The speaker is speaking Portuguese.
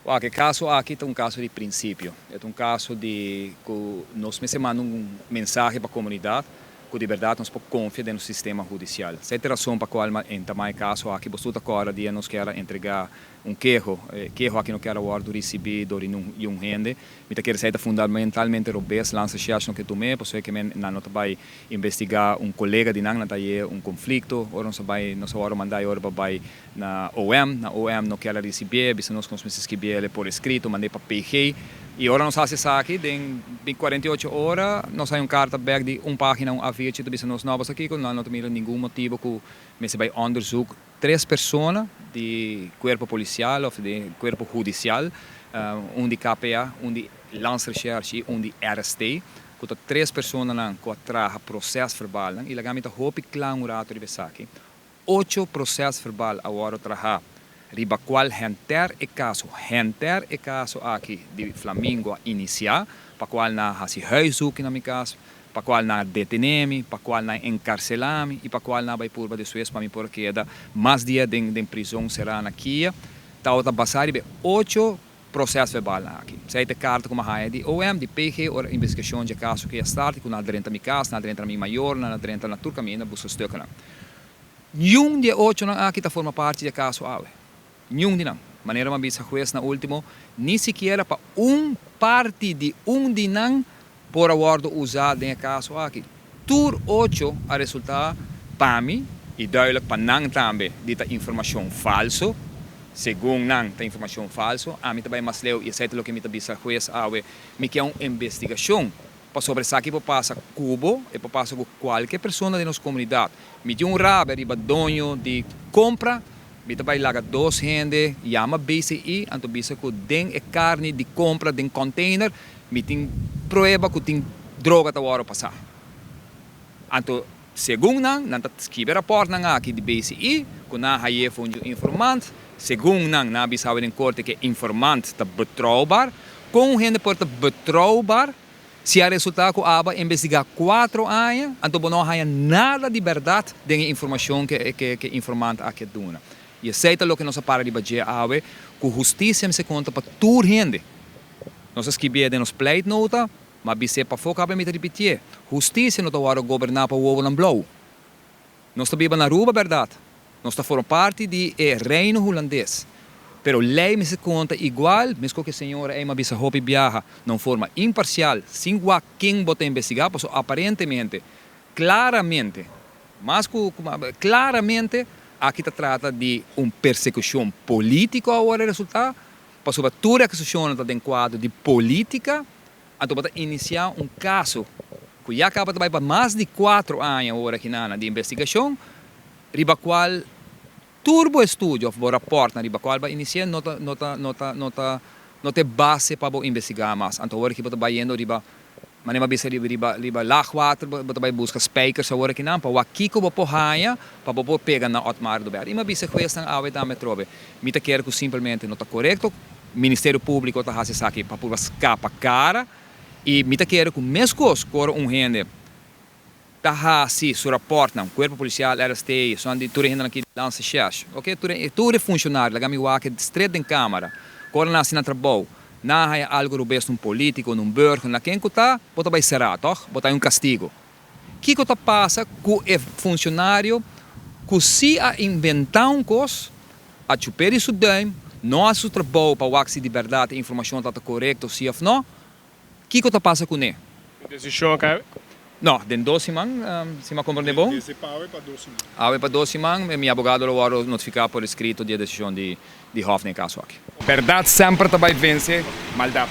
O caso aqui é um caso de princípio. É um caso de que nós mandamos um mensagem para a comunidade que de verdade nós podemos confiar no sistema judicial. Essa é a razão para a qual, em também caso aqui, você agora dia nós quer entregar queijo aqui não quer agora recebido de um rende. Me quer ser fundamentalmente robusto lança no que tomei, porque que não vai investigar colega de nang na conflito, ou nós agora mandar para na OM não quer receber, bisa nós conseguimos escrever por escrito, mandei para PG. E agora nós fazemos isso aqui, em 48 horas, nós temos carta back de página, A20, bisa nós novos aqui, não temos nenhum motivo que nós vai onderzoek 3 pessoas de corpo policial ou de corpo judicial, de KPA, de Landsrecherche e de RST, que 3 pessoas que trabalham processo verbal, e lá a hoop klaar um rato de aqui. 8 processos verbal agora trabalham. Riba qual henter e caso aqui de Flamengo iniciar, para qual na hasi huiszoek na minha caso, para qual na deteneme, para qual na encarcelame e para qual na vai purba de Suez para mim porque da mais dia de prisão será na Kia, tá outra basar de 8 processos verbal aqui. Sei de carta como a de OM, de PG, ou investigação de caso que está com na dentro da minha casa, na dentro da minha maior, na dentro da turca minha, busca stuk na. Nenhum de 8 aqui tá forma parte de caso ave. Nenhum de não. Maneira uma bisa juez na último, nem sequer para parte de de não por acordo usado em caso aqui. Tur 8 a resultar para mim e duidelijk para não também dita informação falso, segundo não tem informação falso, a mim também mais leu e sei que me bisa juez me quer uma investigação para sobre isso aqui para passar cubo e para passar com qualquer pessoa da nossa comunidade. Me deu rabo de dono de compra. Bita vai laga 2 gente, chama BCI, anto bisa que den carne de compra de container, me tem prova que tem droga da hora passar. Anto segundo não tá escrever rapport aqui de BCI, que na haie foi informante, segundo na bisa em corte que informante está betrouwbaar, com gente porta betrouwbaar, se a resultado que aba investigar 4 anos, anto não há nada de verdade de informação que informante aqui dona. E aceita o que nós para de bater ave, que justiça se conta para toda gente. Nós escrevemos de nos plate nota, mas bise para focar para me repetir. Justiça não está agora governar para o ovo não blow. Nós estamos na rua, verdade. Nós estamos formando parte do reino holandês. Pero lei me se conta igual, mesmo que a senhora é uma bisa hopi viaja, não forma imparcial, sem quem bota investigar, porque aparentemente, claramente, aqui se trata de uma persecução política agora resultar, para sobre toda a acusação está em quadro de política, então para iniciar um caso que já acaba de para mais de 4 anos agora aqui de investigação, riba qual turbo estudio of rapport na riba qual vai iniciar nota base para investigar mais, então agora que está indo riba mas não bisa riba laagwater, bota vai buscar spijkers agora aqui não, para o aqui como porraia, para poder pegar na outmar do ber. E uma bisa coisa não ave também trobe. Mita quer que simplesmente não está correto, Ministério Público está fazendo isso aqui para poder escapar cara e mita quer que mesmo cor rende tá assim su rapport não, corpo policial RST, só de tudo ainda aqui lança chás, ok? Tudo funcionário, lá me que estreito em câmara, cor na assina trabalho. Não há algo robusto num político, num burger, na quem está, bota vai será, toch? Bota um castigo. O que está passa com o funcionário que se a inventar coisa, a chupar isso daí, não há seu trabalho para o axi de verdade, a informação está correta, se ou não, o que está passa com ele? Decisão acá? Não, de 12 semanas, se me compreende bom? Desse para 12 semanas. Ave para 12 semanas, meu advogado vai notificar por escrito de decisão de Hof no caso aqui. Verdade sempre também vence maldade.